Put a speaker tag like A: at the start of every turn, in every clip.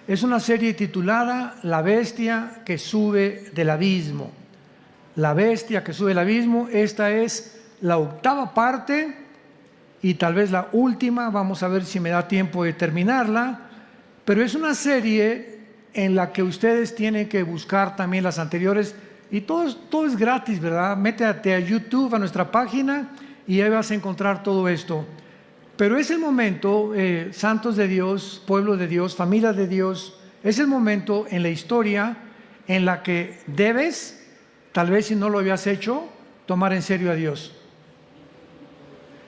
A: Es una serie titulada La bestia que sube del abismo. La bestia que sube del abismo. Esta es la 8ª parte y tal vez la última. Vamos a ver si me da tiempo de terminarla. Pero es una serie en la que ustedes tienen que buscar también las anteriores. Y todo es gratis, ¿verdad? Métete a YouTube, a nuestra página, y ahí vas a encontrar todo esto. Pero es el momento, santos de Dios, pueblo de Dios, familia de Dios, es el momento en la historia en la que debes, tal vez si no lo habías hecho, tomar en serio a Dios.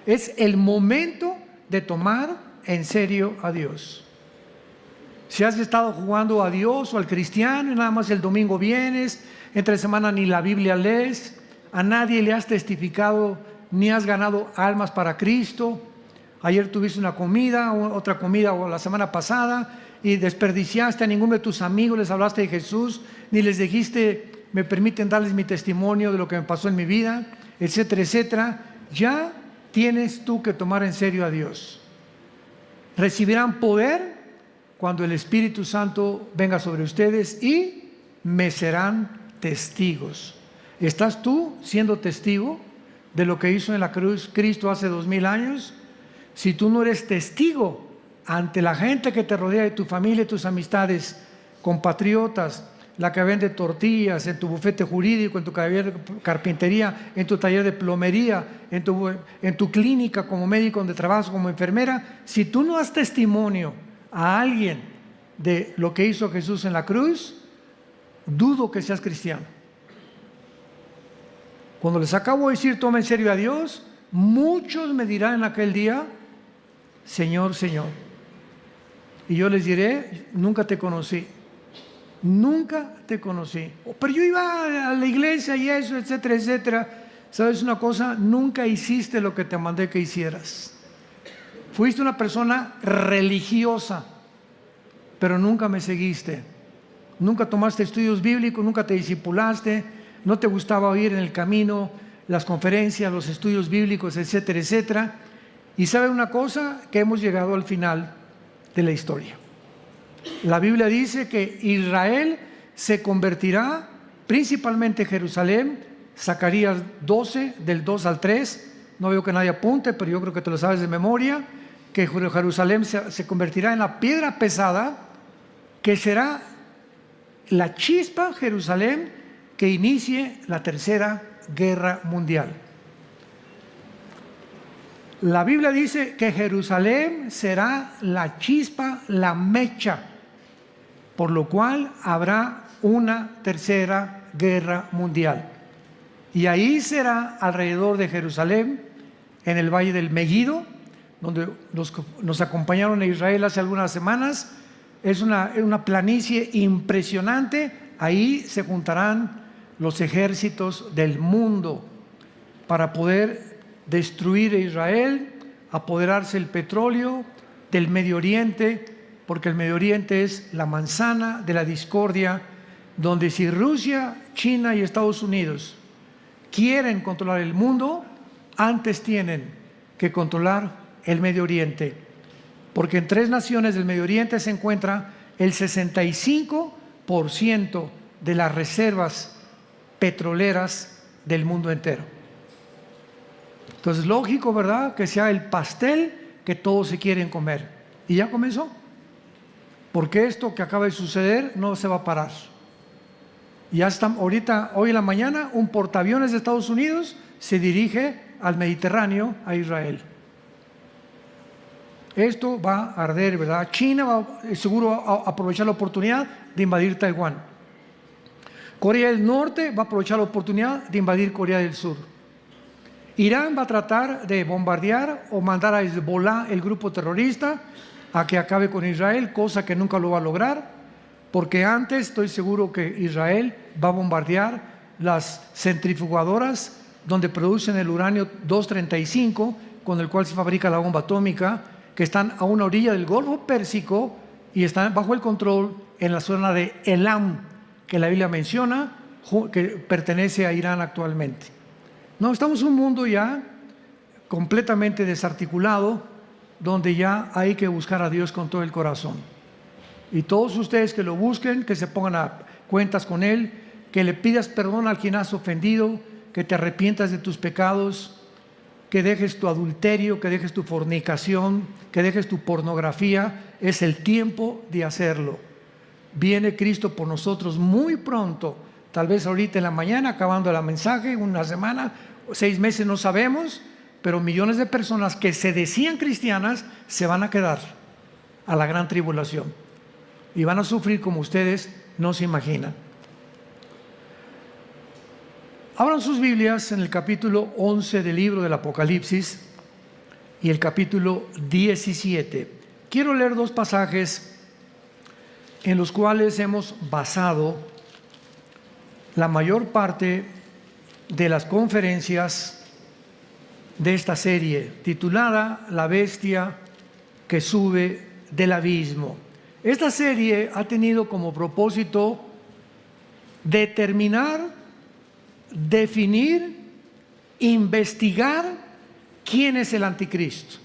A: Es el momento de tomar en serio a Dios. Si has estado jugando a Dios o al cristiano y nada más el domingo vienes, entre semana ni la Biblia lees, a nadie le has testificado ni has ganado almas para Cristo. Ayer tuviste una comida, otra comida o la semana pasada y desperdiciaste, a ninguno de tus amigos les hablaste de Jesús, ni les dijiste, me permiten darles mi testimonio de lo que me pasó en mi vida, etcétera, etcétera. Ya tienes tú que tomar en serio a Dios. Recibirán poder cuando el Espíritu Santo venga sobre ustedes y me serán testigos. ¿Estás tú siendo testigo de lo que hizo en la cruz Cristo hace 2000 años? Si tú no eres testigo ante la gente que te rodea, de tu familia, tus amistades, compatriotas, la que vende tortillas, en tu bufete jurídico, en tu taller de carpintería, en tu taller de plomería, en tu clínica como médico donde trabajas como enfermera, si tú no das testimonio a alguien de lo que hizo Jesús en la cruz, dudo que seas cristiano. Cuando les acabo de decir toma en serio a Dios, muchos me dirán en aquel día, Señor, Señor. Y yo les diré, nunca te conocí. Nunca te conocí. Pero yo iba a la iglesia y eso, etcétera, etcétera. ¿Sabes una cosa? Nunca hiciste lo que te mandé que hicieras. Fuiste una persona religiosa, pero nunca me seguiste. Nunca tomaste estudios bíblicos, nunca te discipulaste, no te gustaba oír en el camino las conferencias, los estudios bíblicos, etcétera, etcétera. Y ¿sabe una cosa? Que hemos llegado al final de la historia. La Biblia dice que Israel se convertirá, principalmente Jerusalén, Zacarías 12, del 2 al 3, no veo que nadie apunte, pero yo creo que te lo sabes de memoria, que Jerusalén se convertirá en la piedra pesada, que será la chispa, Jerusalén, que inicie la Tercera Guerra Mundial. La Biblia dice que Jerusalén será la chispa, la mecha, por lo cual habrá una Tercera Guerra Mundial. Y ahí será alrededor de Jerusalén, en el Valle del Megiddo, donde nos acompañaron a Israel hace algunas semanas. Es una planicie impresionante. Ahí se juntarán los ejércitos del mundo para poder destruir a Israel, apoderarse del petróleo, del Medio Oriente, porque el Medio Oriente es la manzana de la discordia, donde si Rusia, China y Estados Unidos quieren controlar el mundo, antes tienen que controlar el Medio Oriente, porque en 3 naciones del Medio Oriente se encuentra el 65% de las reservas petroleras del mundo entero. Entonces, lógico, ¿verdad?, que sea el pastel que todos se quieren comer. Y ya comenzó, porque esto que acaba de suceder no se va a parar. Ya está, ahorita, hoy en la mañana, un portaaviones de Estados Unidos se dirige al Mediterráneo, a Israel. Esto va a arder, ¿verdad? China va seguro a aprovechar la oportunidad de invadir Taiwán. Corea del Norte va a aprovechar la oportunidad de invadir Corea del Sur. Irán va a tratar de bombardear o mandar a Hezbollah, el grupo terrorista, a que acabe con Israel, cosa que nunca lo va a lograr, porque antes estoy seguro que Israel va a bombardear las centrifugadoras donde producen el uranio 235, con el cual se fabrica la bomba atómica, que están a una orilla del Golfo Pérsico y están bajo el control en la zona de Elam, que la Biblia menciona, que pertenece a Irán actualmente. No, estamos en un mundo ya completamente desarticulado, donde ya hay que buscar a Dios con todo el corazón. Y todos ustedes que lo busquen, que se pongan a cuentas con Él, que le pidas perdón al quien has ofendido, que te arrepientas de tus pecados, que dejes tu adulterio, que dejes tu fornicación, que dejes tu pornografía. Es el tiempo de hacerlo. Viene Cristo por nosotros muy pronto, tal vez ahorita en la mañana, acabando el mensaje, una semana, 6 meses, no sabemos, pero millones de personas que se decían cristianas se van a quedar a la gran tribulación y van a sufrir como ustedes no se imaginan. Abran sus Biblias en el capítulo 11 del libro del Apocalipsis y el capítulo 17. Quiero leer 2 pasajes en los cuales hemos basado la mayor parte de las conferencias de esta serie, titulada La bestia que sube del abismo. Esta serie ha tenido como propósito determinar, definir, investigar quién es el anticristo,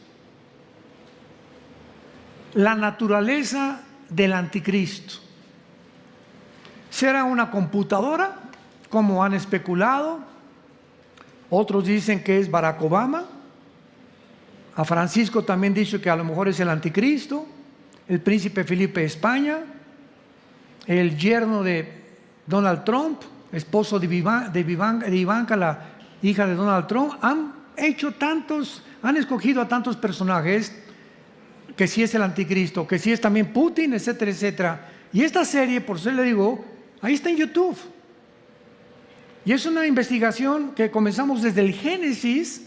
A: la naturaleza del anticristo. ¿Será una computadora, como han especulado? Otros dicen que es Barack Obama. A Francisco también dice que a lo mejor es el anticristo. El príncipe Felipe de España, el yerno de Donald Trump, esposo de Ivanka, la hija de Donald Trump. Han escogido a tantos personajes, que si es el anticristo, que si es también Putin, etcétera, etcétera. Y esta serie, por eso le digo, ahí está en YouTube. Y es una investigación que comenzamos desde el Génesis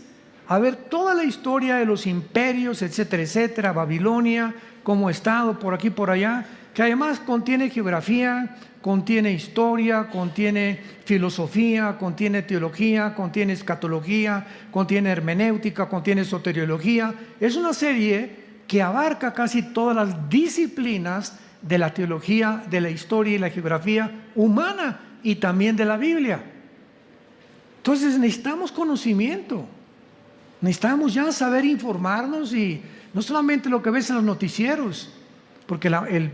A: a ver toda la historia de los imperios, etcétera, etcétera, Babilonia, como estado por aquí, por allá, que además contiene geografía, contiene historia, contiene filosofía, contiene teología, contiene escatología, contiene hermenéutica, contiene soteriología. Es una serie que abarca casi todas las disciplinas de la teología, de la historia y la geografía humana y también de la Biblia. Entonces necesitamos conocimiento, necesitamos ya saber informarnos, y no solamente lo que ves en los noticieros, porque el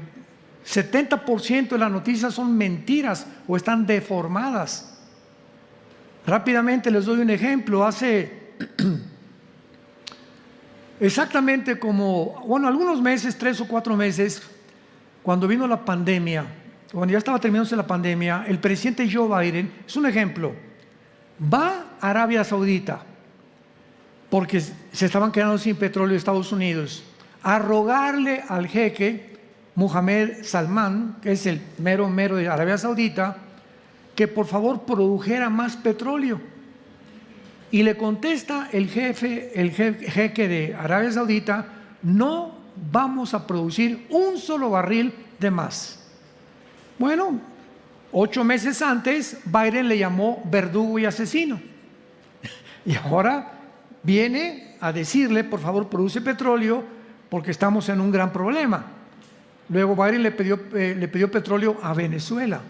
A: 70% de las noticias son mentiras o están deformadas. Rápidamente les doy un ejemplo. Hace exactamente algunos meses, 3 o 4 meses, cuando vino la pandemia, cuando ya estaba terminándose la pandemia, el presidente Joe Biden, es un ejemplo, va a Arabia Saudita, porque se estaban quedando sin petróleo Estados Unidos, a rogarle al jeque Mohammed Salman, que es el mero de Arabia Saudita, que por favor produjera más petróleo. Y le contesta el jeque de Arabia Saudita: no vamos a producir un solo barril de más. Bueno, 8 meses antes Biden le llamó verdugo y asesino. Y ahora viene a decirle: por favor, produce petróleo porque estamos en un gran problema. Luego Biden le pidió petróleo a Venezuela,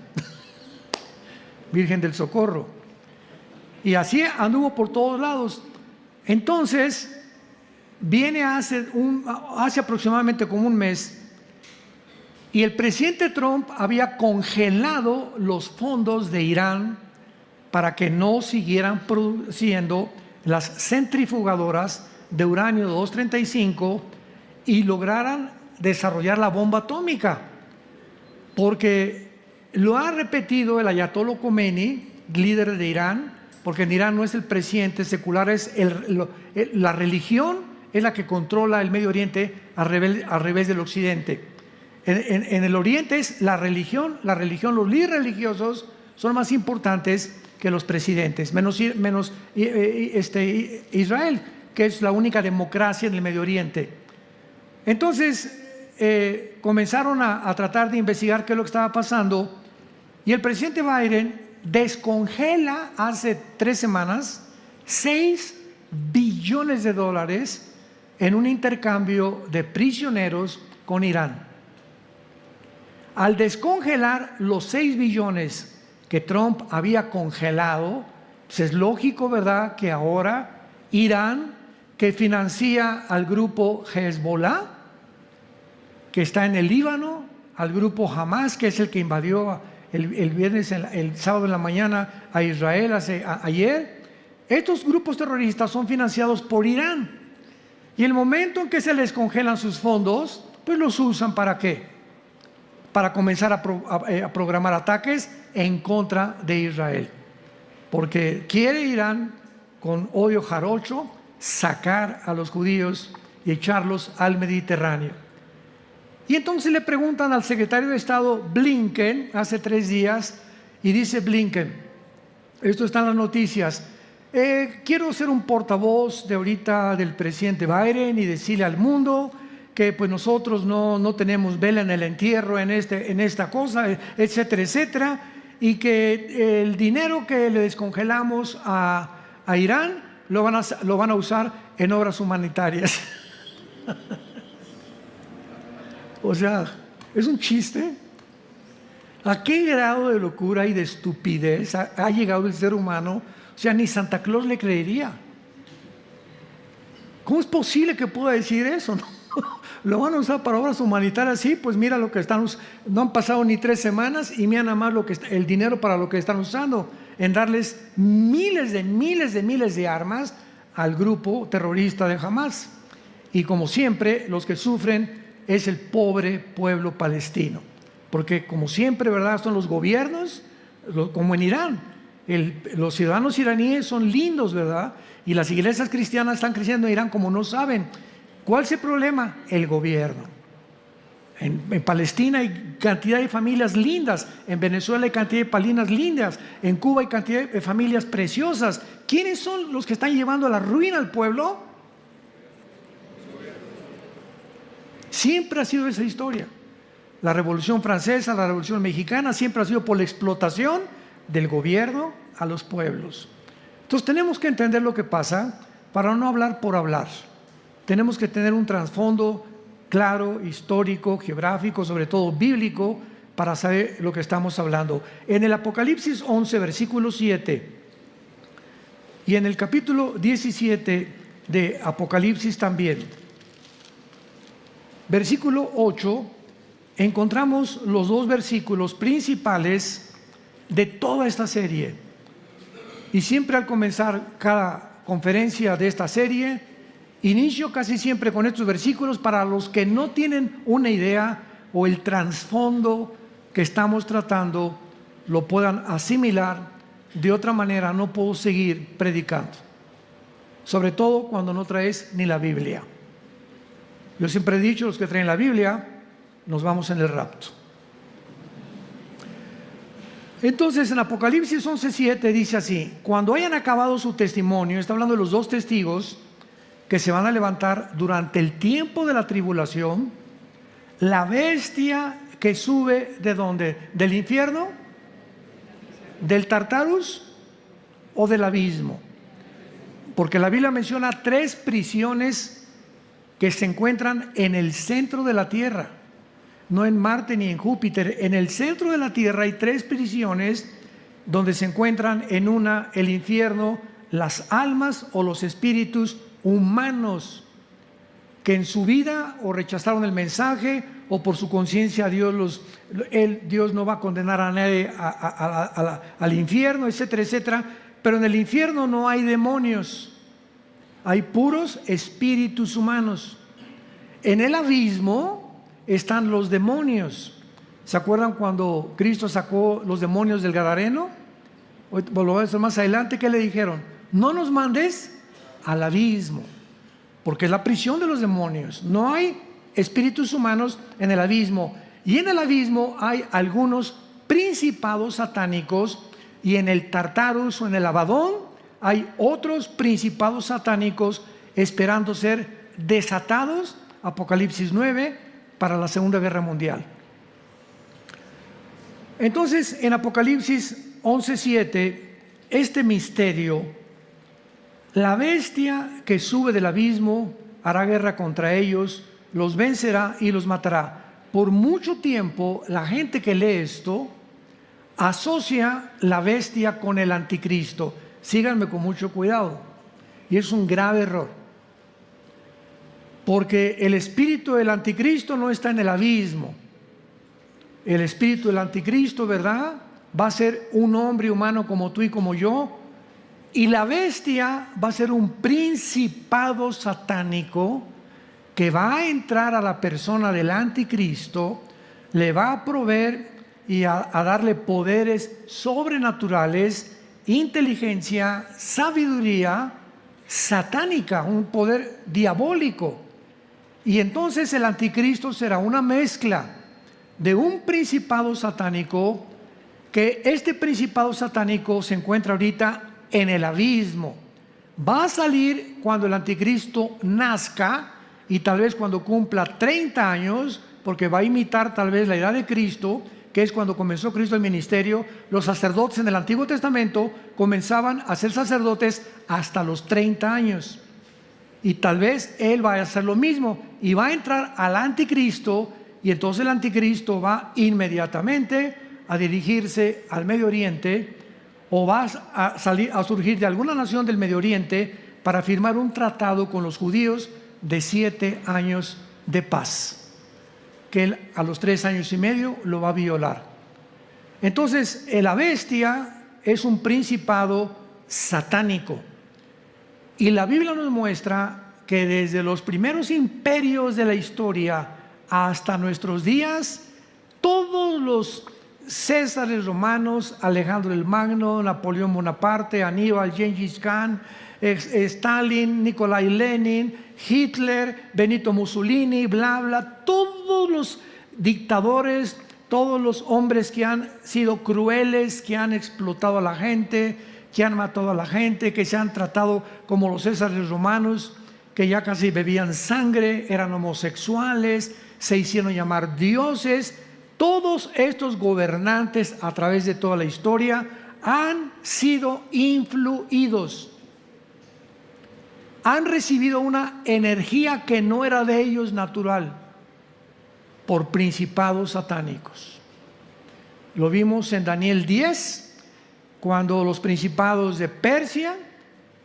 A: Virgen del Socorro. Y así anduvo por todos lados. Entonces, viene hace aproximadamente como un mes, y el presidente Trump había congelado los fondos de Irán para que no siguieran produciendo las centrifugadoras de uranio 235 y lograran desarrollar la bomba atómica, porque lo ha repetido el ayatollah Khomeini, líder de Irán, porque en Irán no es el presidente secular, es la religión es la que controla el Medio Oriente al revés del Occidente. En el Oriente es la religión, los líderes religiosos son más importantes que los presidentes, menos Israel, que es la única democracia en el Medio Oriente. Entonces comenzaron a tratar de investigar qué es lo que estaba pasando, y el presidente Biden descongela hace 3 semanas $6 billones en un intercambio de prisioneros con Irán. Al descongelar los 6 billones que Trump había congelado, pues es lógico, ¿verdad?, que ahora Irán, que financia al grupo Hezbollah, que está en el Líbano, al grupo Hamas, que es el que invadió el sábado en la mañana a Israel ayer. Estos grupos terroristas son financiados por Irán. Y el momento en que se les congelan sus fondos, pues los usan ¿para qué? Para comenzar a programar ataques en contra de Israel. Porque quiere Irán, con odio jarocho, sacar a los judíos y echarlos al Mediterráneo. Y entonces le preguntan al secretario de Estado Blinken hace 3 días, y dice Blinken, esto está en las noticias, quiero ser un portavoz de ahorita del presidente Biden y decirle al mundo que pues nosotros no tenemos vela en el entierro en esta cosa, etcétera, etcétera, y que el dinero que le descongelamos a Irán lo van a usar en obras humanitarias. O sea, es un chiste. ¿A qué grado de locura y de estupidez ha llegado el ser humano? O sea, ni Santa Claus le creería. ¿Cómo es posible que pueda decir eso? Lo van a usar para obras humanitarias. Sí, pues mira lo que están. No han pasado ni 3 semanas y mira nada más el dinero para lo que están usando, en darles miles de armas al grupo terrorista de Hamas. Y como siempre, los que sufren es el pobre pueblo palestino. Porque como siempre, ¿verdad? Son los gobiernos, como en Irán. Los ciudadanos iraníes son lindos, ¿verdad? Y las iglesias cristianas están creciendo en Irán como no saben. ¿Cuál es el problema? El gobierno. En Palestina hay cantidad de familias lindas, en Venezuela hay cantidad de familias lindas, en Cuba hay cantidad de familias preciosas. ¿Quiénes son los que están llevando a la ruina al pueblo? Siempre ha sido esa historia. La Revolución Francesa, la Revolución Mexicana, siempre ha sido por la explotación del gobierno a los pueblos. Entonces tenemos que entender lo que pasa para no hablar por hablar. Tenemos que tener un trasfondo claro, histórico, geográfico, sobre todo bíblico, para saber lo que estamos hablando. En el Apocalipsis 11, versículo 7, y en el capítulo 17 de Apocalipsis también, versículo 8, encontramos los 2 versículos principales de toda esta serie. Y siempre al comenzar cada conferencia de esta serie, inicio casi siempre con estos versículos para los que no tienen una idea o el trasfondo que estamos tratando lo puedan asimilar. De otra manera no puedo seguir predicando, sobre todo cuando no traes ni la Biblia. Yo siempre he dicho, los que traen la Biblia nos vamos en el rapto. Entonces en Apocalipsis 11:7 dice así: cuando hayan acabado su testimonio, está hablando de los 2 testigos que se van a levantar durante el tiempo de la tribulación, la bestia que sube ¿de dónde? ¿Del infierno? ¿Del Tartarus o del abismo? Porque la Biblia menciona 3 prisiones que se encuentran en el centro de la tierra, no en Marte ni en Júpiter. En el centro de la tierra hay 3 prisiones donde se encuentran en una el infierno, las almas o los espíritus humanos que en su vida o rechazaron el mensaje o por su conciencia Dios no va a condenar a nadie al infierno, etcétera, etcétera. Pero en el infierno no hay demonios, hay puros espíritus humanos. En el abismo están los demonios. ¿Se acuerdan cuando Cristo sacó los demonios del Gadareno? Lo voy a hacer más adelante. ¿Qué le dijeron? No nos mandes al abismo, porque es la prisión de los demonios. No hay espíritus humanos en el abismo. Y en el abismo hay algunos principados satánicos, y en el Tartarus o en el Abadón hay otros principados satánicos esperando ser desatados, Apocalipsis 9, para la Segunda Guerra Mundial. Entonces en Apocalipsis 11:7, este misterio, la bestia que sube del abismo hará guerra contra ellos, los vencerá y los matará. Por mucho tiempo la gente que lee esto asocia la bestia con el anticristo. Síganme con mucho cuidado, y es un grave error, porque el espíritu del anticristo no está en el abismo. el espíritu del anticristo, ¿verdad? Va a ser un hombre humano como tú y como yo. Y la bestia va a ser un principado satánico que va a entrar a la persona del anticristo, le va a proveer y a darle poderes sobrenaturales, inteligencia, sabiduría satánica, un poder diabólico. Y entonces el anticristo será una mezcla de un principado satánico, que este principado satánico se encuentra ahorita en el abismo. Va a salir cuando el anticristo nazca y tal vez cuando cumpla 30 años, porque va a imitar tal vez la edad de Cristo, que es cuando comenzó Cristo el ministerio. Los sacerdotes en el Antiguo Testamento comenzaban a ser sacerdotes hasta los 30 años. Y tal vez él va a hacer lo mismo y va a entrar al anticristo, y entonces el anticristo va inmediatamente a dirigirse al Medio Oriente, o va a surgir de alguna nación del Medio Oriente para firmar un tratado con los judíos de 7 años de paz, que él a los 3 años y medio lo va a violar. Entonces la bestia es un principado satánico, y la Biblia nos muestra que desde los primeros imperios de la historia hasta nuestros días, todos los Césares romanos, Alejandro el Magno, Napoleón Bonaparte, Aníbal, Gengis Khan, Stalin, Nikolai Lenin, Hitler, Benito Mussolini, bla, bla, todos los dictadores, todos los hombres que han sido crueles, que han explotado a la gente, que han matado a la gente, que se han tratado como los Césares romanos, que ya casi bebían sangre, eran homosexuales, se hicieron llamar dioses. Todos estos gobernantes a través de toda la historia han sido influidos, han recibido una energía que no era de ellos natural, por principados satánicos. Lo vimos en Daniel 10, cuando los principados de Persia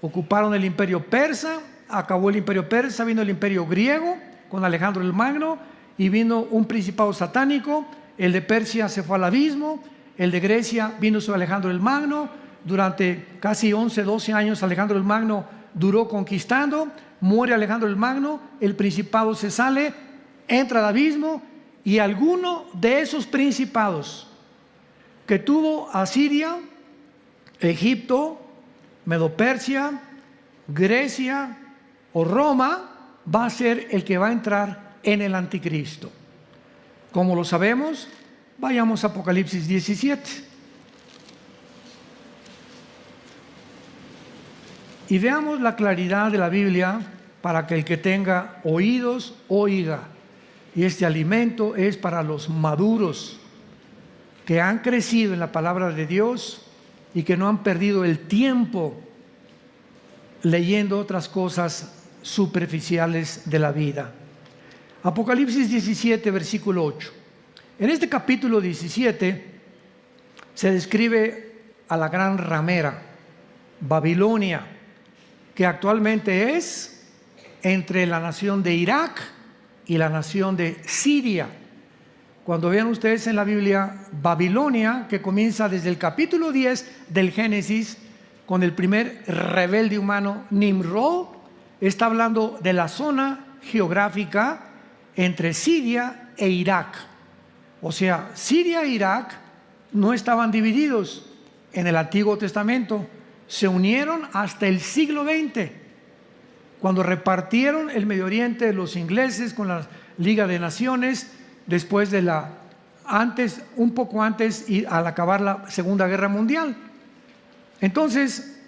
A: ocuparon el imperio persa. Acabó el imperio persa, vino el imperio griego con Alejandro el Magno, y vino un principado satánico. El de Persia se fue al abismo, el de Grecia vino sobre Alejandro el Magno. Durante casi 11, 12 años Alejandro el Magno duró conquistando. Muere Alejandro el Magno, el principado se sale, entra al abismo, y alguno de esos principados que tuvo Asiria, Egipto, Medo-Persia, Grecia o Roma, va a ser el que va a entrar en el anticristo. ¿Cómo lo sabemos? Vayamos a Apocalipsis 17. Y veamos la claridad de la Biblia, para que el que tenga oídos oiga. Y este alimento es para los maduros, que han crecido en la palabra de Dios y que no han perdido el tiempo leyendo otras cosas superficiales de la vida. Apocalipsis 17, versículo 8. En este capítulo 17 se describe a la gran ramera, Babilonia, que actualmente es entre la nación de Irak y la nación de Siria. Cuando vean ustedes en la Biblia Babilonia, que comienza desde el capítulo 10 del Génesis, con el primer rebelde humano, Nimrod, está hablando de la zona geográfica entre Siria e Irak. O sea, Siria e Irak no estaban divididos en el Antiguo Testamento, se unieron hasta el siglo XX, cuando repartieron el Medio Oriente los ingleses con la Liga de Naciones, después de un poco antes, y al acabar la Segunda Guerra Mundial. Entonces,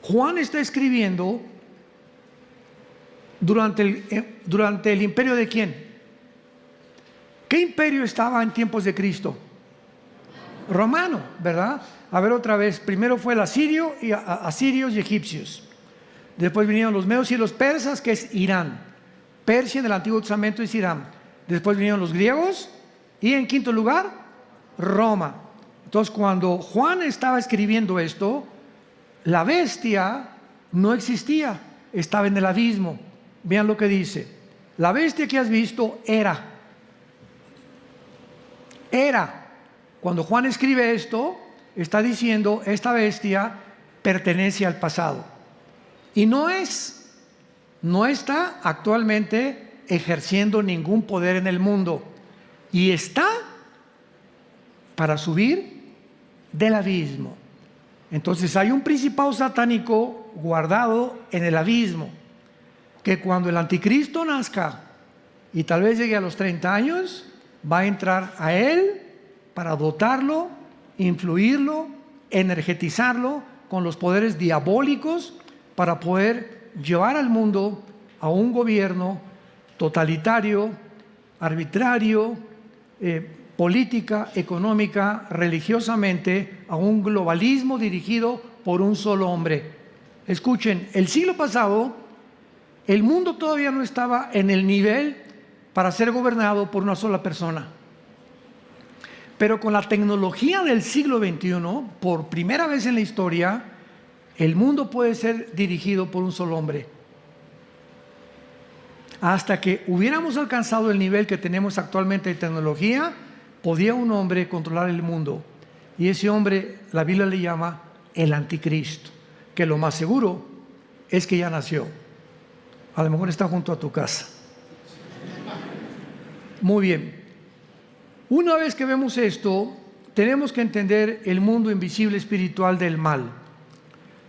A: Juan está escribiendo durante el imperio de ¿quién? ¿Qué imperio estaba en tiempos de Cristo? Romano, ¿verdad? A ver otra vez, primero fue el asirio, y asirios y egipcios. Después vinieron los medos y los persas, que es Irán. Persia en el Antiguo Testamento es Irán. Después vinieron los griegos, y en quinto lugar, Roma. Entonces, cuando Juan estaba escribiendo esto, la bestia no existía, estaba en el abismo. Vean lo que dice: la bestia que has visto era cuando Juan escribe esto, está diciendo, esta bestia pertenece al pasado. Y no está actualmente ejerciendo ningún poder en el mundo. Y está para subir del abismo. Entonces hay un principado satánico guardado en el abismo, que cuando el anticristo nazca y tal vez llegue a los 30 años, va a entrar a él para dotarlo, influirlo, energetizarlo con los poderes diabólicos para poder llevar al mundo a un gobierno totalitario, arbitrario, política, económica, religiosamente, a un globalismo dirigido por un solo hombre. Escuchen, el siglo pasado, el mundo todavía no estaba en el nivel para ser gobernado por una sola persona. Pero con la tecnología del siglo XXI, por primera vez en la historia, el mundo puede ser dirigido por un solo hombre. Hasta que hubiéramos alcanzado el nivel que tenemos actualmente de tecnología, podía un hombre controlar el mundo. Y ese hombre, la Biblia le llama el anticristo, que lo más seguro es que ya nació. A lo mejor está junto a tu casa. Muy bien. Una vez que vemos esto, tenemos que entender el mundo invisible espiritual del mal.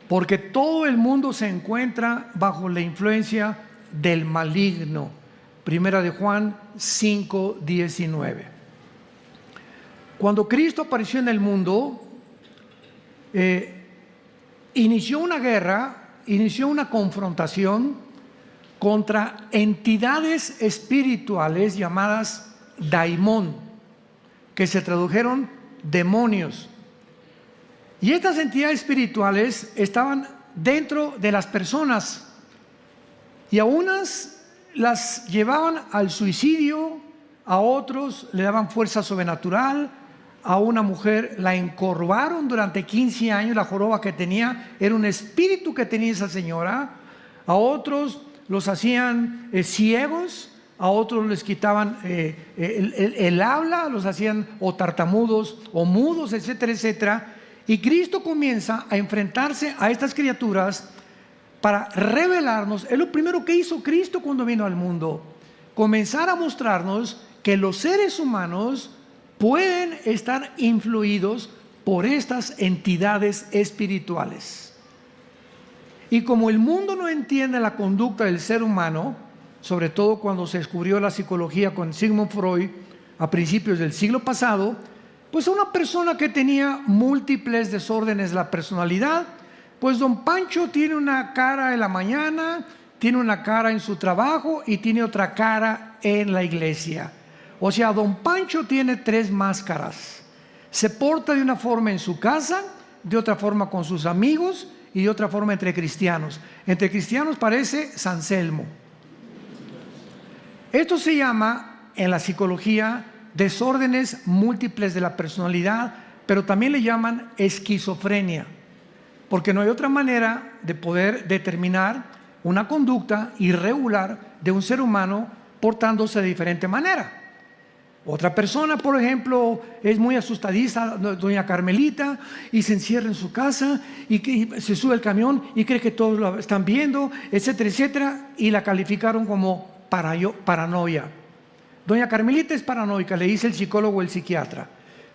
A: Porque todo el mundo se encuentra bajo la influencia del maligno. Primera de Juan 5:19. Cuando Cristo apareció en el mundo, inició una guerra, inició una confrontación contra entidades espirituales llamadas daimón, que se tradujeron demonios. Y estas entidades espirituales estaban dentro de las personas, y a unas las llevaban al suicidio, a otros le daban fuerza sobrenatural. A una mujer la encorvaron durante 15 años, la joroba que tenía era un espíritu que tenía esa señora. A otros los hacían ciegos, a otros les quitaban el habla, los hacían o tartamudos o mudos, etcétera, etcétera. Y Cristo comienza a enfrentarse a estas criaturas para revelarnos. Es lo primero que hizo Cristo cuando vino al mundo: comenzar a mostrarnos que los seres humanos pueden estar influidos por estas entidades espirituales. Y como el mundo no entiende la conducta del ser humano, sobre todo cuando se descubrió la psicología con Sigmund Freud a principios del siglo pasado, pues una persona que tenía múltiples desórdenes de la personalidad, pues don Pancho tiene una cara en la mañana, tiene una cara en su trabajo y tiene otra cara en la iglesia. O sea, don Pancho tiene 3 máscaras. Se porta de una forma en su casa, de otra forma con sus amigos y de otra forma entre cristianos. Entre cristianos parece San Selmo. Esto se llama en la psicología desórdenes múltiples de la personalidad, pero también le llaman esquizofrenia, porque no hay otra manera de poder determinar una conducta irregular de un ser humano portándose de diferente manera. Otra persona, por ejemplo, es muy asustadiza, doña Carmelita, y se encierra en su casa y se sube al camión y cree que todos lo están viendo, etcétera, etcétera, y la calificaron como paranoia. Doña Carmelita es paranoica, le dice el psicólogo o el psiquiatra.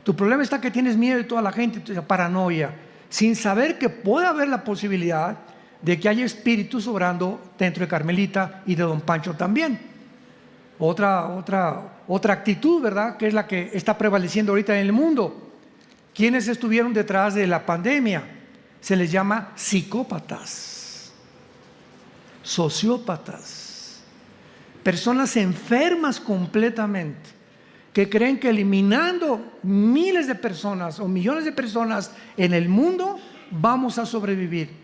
A: Tu problema está que tienes miedo de toda la gente, paranoia, sin saber que puede haber la posibilidad de que haya espíritus obrando dentro de Carmelita y de don Pancho también. Otra actitud, ¿verdad?, que es la que está prevaleciendo ahorita en el mundo. ¿Quiénes estuvieron detrás de la pandemia? Se les llama psicópatas, sociópatas, personas enfermas completamente, que creen que eliminando miles de personas o millones de personas en el mundo vamos a sobrevivir.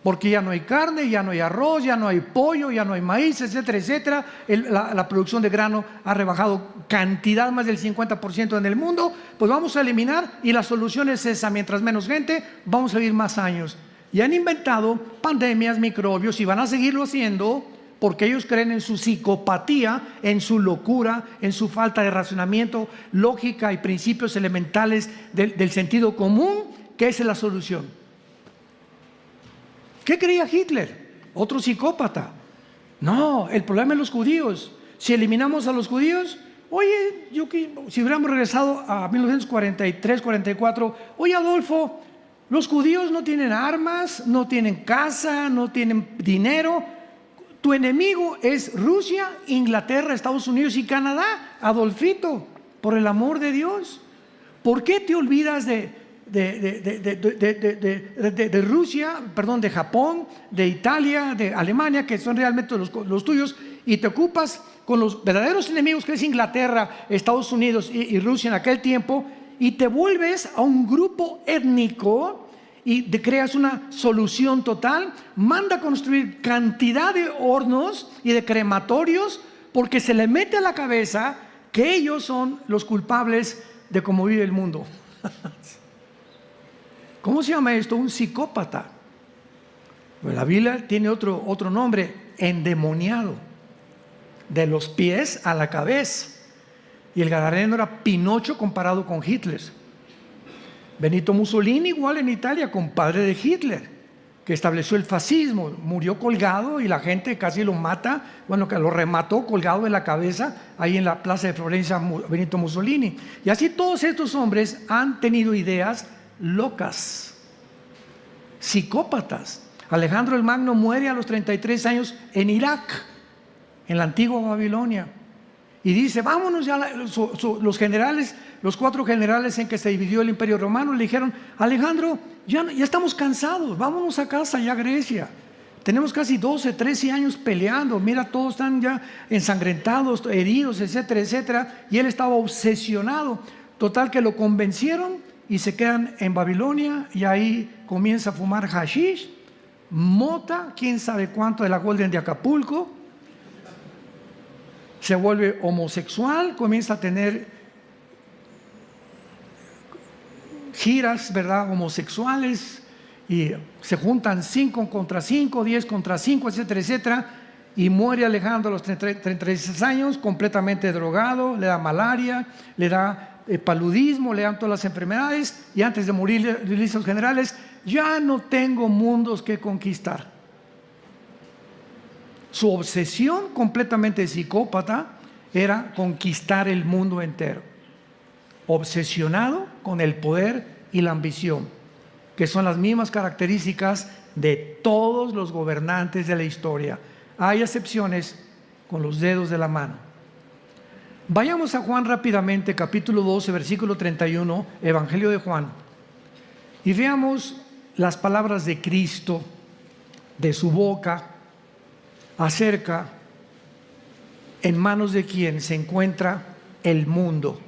A: Porque ya no hay carne, ya no hay arroz, ya no hay pollo, ya no hay maíz, etcétera, etcétera. La producción de grano ha rebajado cantidad más del 50% en el mundo. Pues vamos a eliminar, y la solución es esa: mientras menos gente, vamos a vivir más años. Y han inventado pandemias, microbios, y van a seguirlo haciendo porque ellos creen en su psicopatía, en su locura, en su falta de razonamiento, lógica y principios elementales del sentido común, que esa es la solución. ¿Qué creía Hitler? Otro psicópata. No, el problema es los judíos. Si eliminamos a los judíos, oye, si hubiéramos regresado a 1943, 44, oye Adolfo, los judíos no tienen armas, no tienen casa, no tienen dinero. Tu enemigo es Rusia, Inglaterra, Estados Unidos y Canadá. Adolfito, por el amor de Dios, ¿por qué te olvidas de Rusia, perdón, de Japón, de Italia, de Alemania, que son realmente los tuyos, y te ocupas con los verdaderos enemigos, que es Inglaterra, Estados Unidos y Rusia en aquel tiempo, y te vuelves a un grupo étnico y te creas una solución total? Manda a construir cantidad de hornos y de crematorios, porque se le mete a la cabeza que ellos son los culpables de cómo vive el mundo. ¿Cómo se llama esto? Un psicópata. Pues la Biblia tiene otro nombre: endemoniado, de los pies a la cabeza. Y el gadareno era Pinocho comparado con Hitler. Benito Mussolini, igual en Italia, compadre de Hitler, que estableció el fascismo, murió colgado y la gente casi lo mata, bueno, que lo remató colgado en la cabeza ahí en la plaza de Florencia, Benito Mussolini. Y así todos estos hombres han tenido ideas locas, psicópatas. Alejandro el Magno muere a los 33 años en Irak, en la antigua Babilonia, y dice: vámonos ya. Los generales, los 4 generales en que se dividió el Imperio Romano, le dijeron: Alejandro, ya estamos cansados, vámonos a casa ya a Grecia. Tenemos casi 12, 13 años peleando, mira, todos están ya ensangrentados, heridos, etcétera, etcétera. Y él estaba obsesionado. Total que lo convencieron y se quedan en Babilonia, y ahí comienza a fumar hashish, mota, quién sabe cuánto de la Golden de Acapulco. Se vuelve homosexual, comienza a tener giras, ¿verdad?, homosexuales, y se juntan 5 contra 5, 10 contra 5, etcétera, etcétera. Y muere Alejandro a los 36 años, completamente drogado, le da malaria, le da paludismo, le dan todas las enfermedades, y antes de morir le dice a los generales: ya no tengo mundos que conquistar. Su obsesión completamente psicópata era conquistar el mundo entero, obsesionado con el poder y la ambición, que son las mismas características de todos los gobernantes de la historia. Hay excepciones con los dedos de la mano. Vayamos a Juan rápidamente, capítulo 12, versículo 31, Evangelio de Juan, y veamos las palabras de Cristo, de su boca, acerca en manos de quién se encuentra el mundo.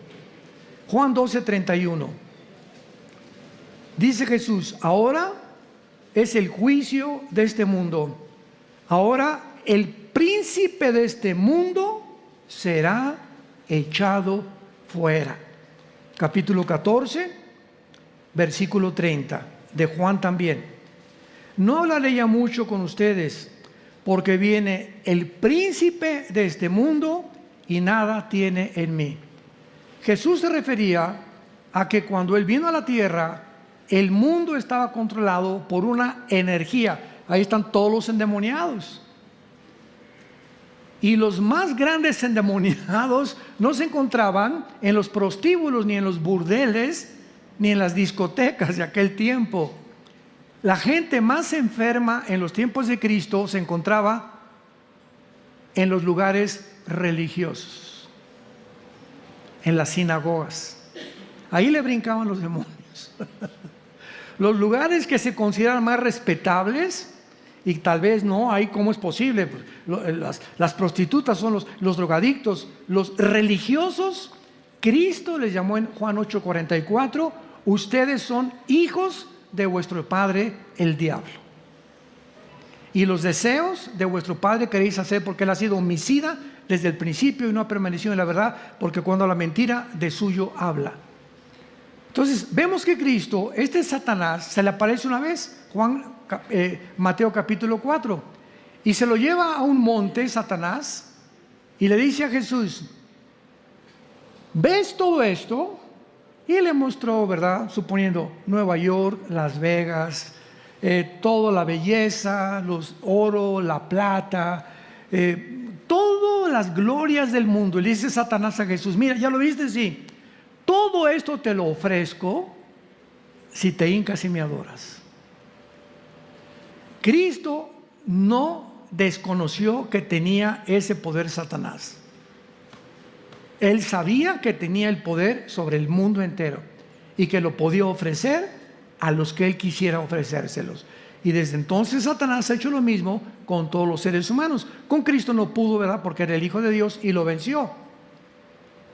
A: Juan 12, 31. Dice Jesús: ahora es el juicio de este mundo. Ahora el príncipe de este mundo será echado fuera. Capítulo 14, versículo 30, de Juan también. No hablaré ya mucho con ustedes, porque viene el príncipe de este mundo y nada tiene en mí. Jesús se refería a que cuando Él vino a la tierra, el mundo estaba controlado por una energía. Ahí están todos los endemoniados. Y los más grandes endemoniados no se encontraban en los prostíbulos, ni en los burdeles, ni en las discotecas de aquel tiempo. La gente más enferma en los tiempos de Cristo se encontraba en los lugares religiosos, en las sinagogas. Ahí le brincaban los demonios. Los lugares que se consideran más respetables, y tal vez no, ahí cómo es posible, las prostitutas son los drogadictos. Los religiosos, Cristo les llamó en Juan 8:44: ustedes son hijos de vuestro padre el diablo, y los deseos de vuestro padre queréis hacer, porque él ha sido homicida desde el principio y no ha permanecido en la verdad, porque cuando la mentira de suyo habla. Entonces vemos que Cristo, este Satanás, se le aparece una vez, Mateo capítulo 4, Y se lo lleva a un monte, Satanás, y le dice a Jesús: ¿ves todo esto? Y le mostró, ¿verdad? Suponiendo Nueva York, Las Vegas, toda la belleza, los oro, la plata, todas las glorias del mundo. Y le dice Satanás a Jesús: mira, ¿ya lo viste? Sí. Todo esto te lo ofrezco si te hincas y me adoras. Cristo no desconoció que tenía ese poder Satanás. Él sabía que tenía el poder sobre el mundo entero y que lo podía ofrecer a los que él quisiera ofrecérselos. Y desde entonces Satanás ha hecho lo mismo con todos los seres humanos. Con Cristo no pudo, ¿verdad? Porque era el Hijo de Dios y lo venció.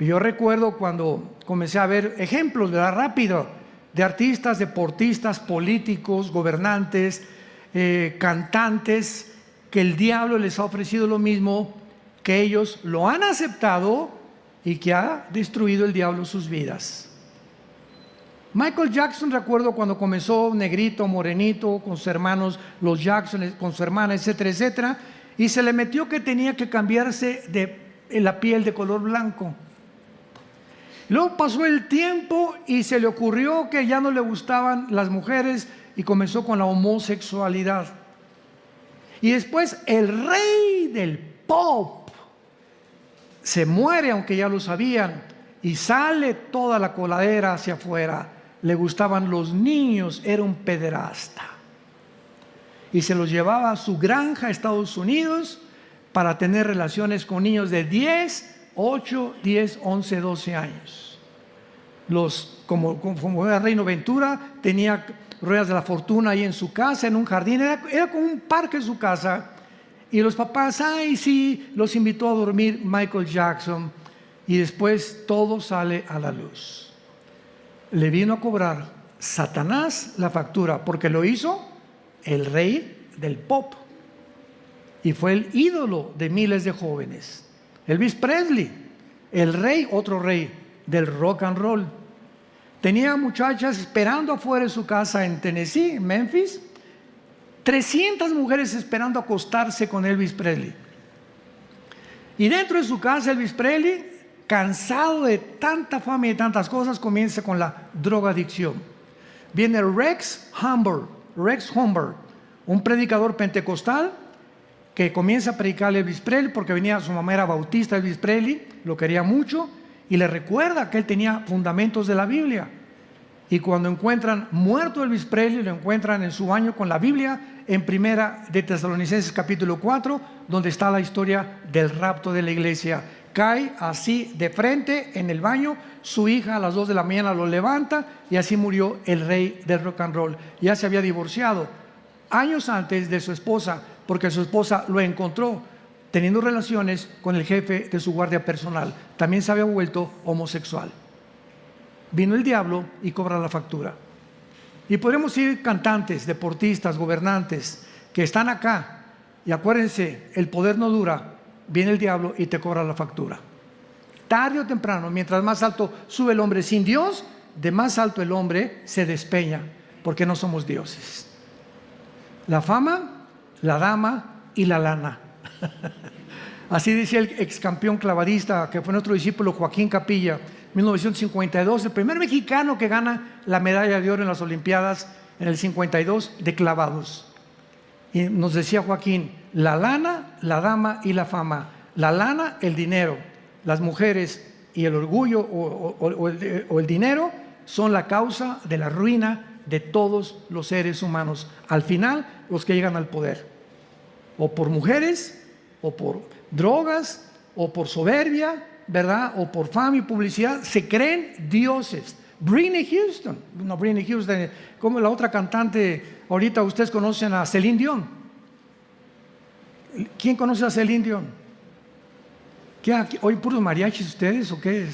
A: Yo recuerdo cuando comencé a ver ejemplos, ¿verdad? Rápido, de artistas, deportistas, políticos, gobernantes, cantantes, que el diablo les ha ofrecido lo mismo, que ellos lo han aceptado y que ha destruido el diablo sus vidas. Michael Jackson, recuerdo cuando comenzó negrito, morenito, con sus hermanos, los Jackson, con su hermana, etcétera, etcétera, y se le metió que tenía que cambiarse la piel de color blanco. Luego pasó el tiempo y se le ocurrió que ya no le gustaban las mujeres y comenzó con la homosexualidad. Y después el rey del pop se muere, aunque ya lo sabían, y sale toda la coladera hacia afuera. Le gustaban los niños, era un pederasta. Y se los llevaba a su granja a Estados Unidos para tener relaciones con niños de 10, 8, 10, 11, 12 años. Como era Reino Ventura, tenía ruedas de la fortuna ahí en su casa, en un jardín, era como un parque en su casa. Y los papás, ay sí, los invitó a dormir Michael Jackson. Y después todo sale a la luz. Le vino a cobrar Satanás la factura, porque lo hizo el rey del pop. Y fue el ídolo de miles de jóvenes. Elvis Presley, el rey, otro rey del rock and roll. Tenía muchachas esperando afuera de su casa en Tennessee, en Memphis. 300 mujeres esperando acostarse con Elvis Presley. Y dentro de su casa, Elvis Presley, cansado de tanta fama y de tantas cosas, comienza con la drogadicción. Viene Rex Humbard, un predicador pentecostal que comienza a predicar a Elvis Presley porque su mamá era bautista. Elvis Presley lo quería mucho y le recuerda que él tenía fundamentos de la Biblia. Y cuando encuentran muerto Elvis Presley, lo encuentran en su baño con la Biblia en Primera de Tesalonicenses capítulo 4, donde está la historia del rapto de la iglesia. Cae así de frente en el baño, su hija a las 2 de la mañana lo levanta y así murió el rey del rock and roll. Ya se había divorciado años antes de su esposa, porque su esposa lo encontró teniendo relaciones con el jefe de su guardia personal. También se había vuelto homosexual. Vino el diablo y cobra la factura. Y podemos ir cantantes, deportistas, gobernantes que están acá, y acuérdense, el poder no dura. Viene el diablo y te cobra la factura. Tarde o temprano, mientras más alto sube el hombre sin Dios, de más alto el hombre se despeña, porque no somos dioses. La fama, la dama y la lana. Así decía el ex campeón clavadista, que fue nuestro discípulo Joaquín Capilla, 1952, el primer mexicano que gana la medalla de oro en las Olimpiadas en el 52 de clavados. Y nos decía Joaquín: la lana, la dama y la fama. La lana, el dinero. Las mujeres y el orgullo o el dinero son la causa de la ruina de todos los seres humanos. Al final, los que llegan al poder, o por mujeres, o por drogas, o por soberbia, ¿verdad? O por fama y publicidad, se creen dioses. Britney Houston, como la otra cantante, ahorita ustedes conocen a Celine Dion. ¿Quién conoce a Celine Dion? ¿Qué, hoy puros mariachis ustedes o qué?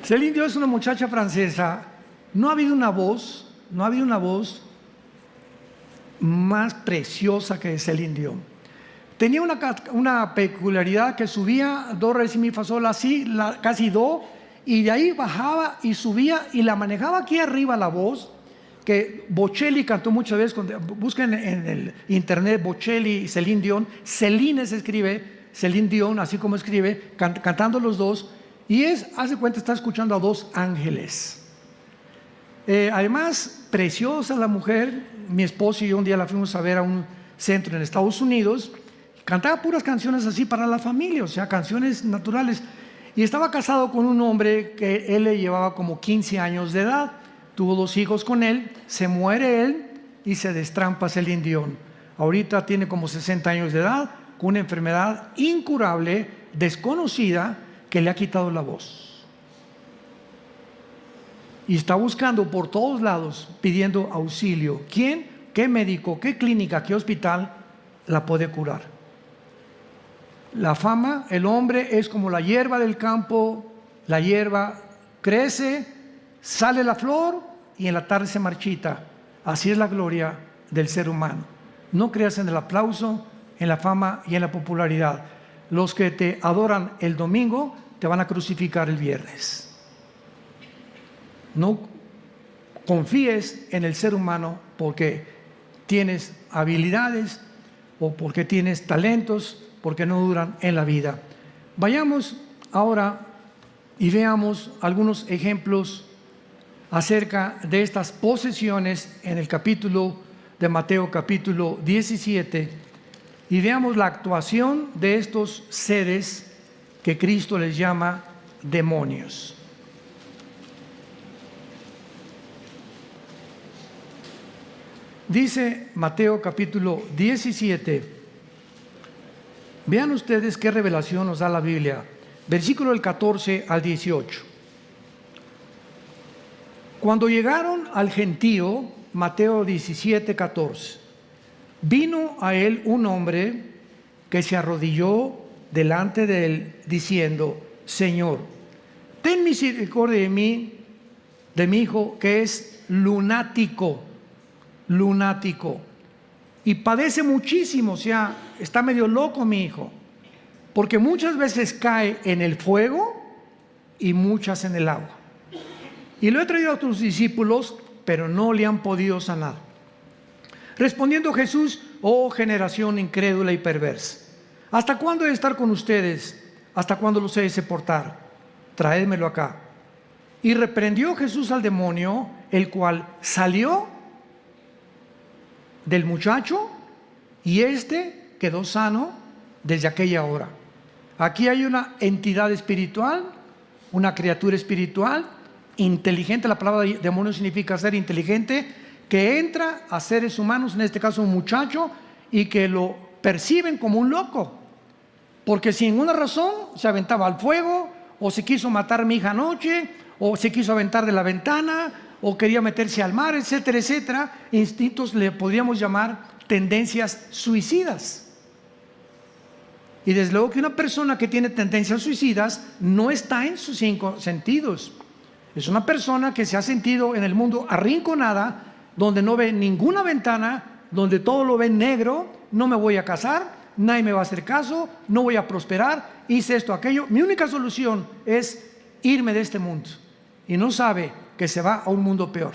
A: Celine Dion es una muchacha francesa. No ha habido una voz más preciosa que Celine Dion. Tenía una peculiaridad que subía do, re, si, mi, fa, sol, así, casi do, y de ahí bajaba y subía y la manejaba aquí arriba la voz que Bocelli cantó muchas veces. Busquen en el internet Bocelli y Celine Dion. Celine se escribe, Celine Dion, así como escribe, cantando los dos. Y hace cuenta, está escuchando a dos ángeles. Además, preciosa la mujer. Mi esposo y yo un día la fuimos a ver a un centro en Estados Unidos. Cantaba puras canciones así para la familia, o sea, canciones naturales. Y estaba casado con un hombre que él le llevaba como 15 años de edad. Tuvo 2 hijos con él, se muere él y se destrampa Celine Dion. Ahorita tiene como 60 años de edad, con una enfermedad incurable, desconocida, que le ha quitado la voz. Y está buscando por todos lados, pidiendo auxilio. ¿Quién, qué médico, qué clínica, qué hospital la puede curar? La fama, el hombre es como la hierba del campo. La hierba crece, sale la flor y en la tarde se marchita. Así es la gloria del ser humano. No creas en el aplauso, en la fama y en la popularidad. Los que te adoran el domingo te van a crucificar el viernes. No confíes en el ser humano porque tienes habilidades o porque tienes talentos, porque no duran en la vida. Vayamos ahora y veamos algunos ejemplos acerca de estas posesiones en el capítulo de Mateo, capítulo 17, y veamos la actuación de estos seres que Cristo les llama demonios. Dice Mateo capítulo 17, vean ustedes qué revelación nos da la Biblia, versículo del 14 al 18. Cuando llegaron al gentío, Mateo 17, 14, vino a él un hombre que se arrodilló delante de él, diciendo: Señor, ten misericordia de mi hijo, que es lunático, y padece muchísimo, o sea, está medio loco mi hijo, porque muchas veces cae en el fuego y muchas en el agua. Y lo he traído a tus discípulos, pero no le han podido sanar. Respondiendo Jesús: oh generación incrédula y perversa, ¿hasta cuándo he de estar con ustedes? ¿Hasta cuándo los he de soportar? Traédmelo acá. Y reprendió Jesús al demonio, el cual salió del muchacho, y éste quedó sano desde aquella hora. Aquí hay una entidad espiritual, una criatura espiritual inteligente. La palabra demonio significa ser inteligente, que entra a seres humanos, en este caso un muchacho, y que lo perciben como un loco, porque sin ninguna razón se aventaba al fuego, o se quiso matar a mi hija anoche, o se quiso aventar de la ventana, o quería meterse al mar, etcétera, etcétera. Instintos le podríamos llamar tendencias suicidas. Y desde luego que una persona que tiene tendencias suicidas no está en sus 5 sentidos. Es una persona que se ha sentido en el mundo arrinconada, donde no ve ninguna ventana, donde todo lo ve negro. No me voy a casar, nadie me va a hacer caso, no voy a prosperar, hice esto, aquello. Mi única solución es irme de este mundo. Y no sabe que se va a un mundo peor.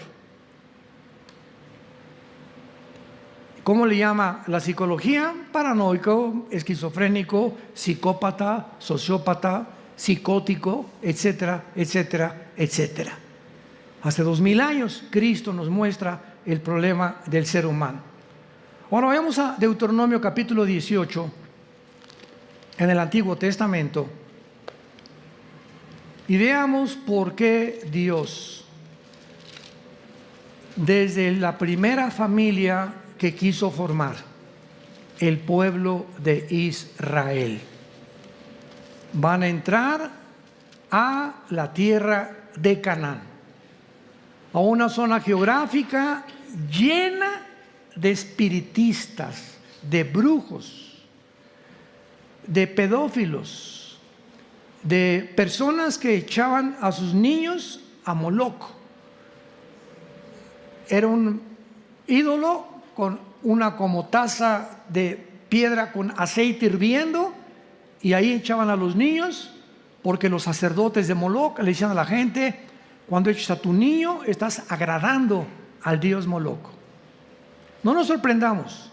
A: ¿Cómo le llama la psicología? Paranoico, esquizofrénico, psicópata, sociópata, psicótico, etcétera, etcétera, etcétera. Hace 2000 años Cristo nos muestra el problema del ser humano. Ahora vayamos a Deuteronomio capítulo 18 en el Antiguo Testamento y veamos por qué Dios, desde la primera familia que quiso formar, el pueblo de Israel, van a entrar a la tierra de Canaán, a una zona geográfica llena de espiritistas, de brujos, de pedófilos, de personas que echaban a sus niños a Moloc. Era un ídolo con una como taza de piedra con aceite hirviendo, y ahí echaban a los niños, porque los sacerdotes de Moloc le decían a la gente: cuando eches a tu niño estás agradando al dios Moloch. No nos sorprendamos,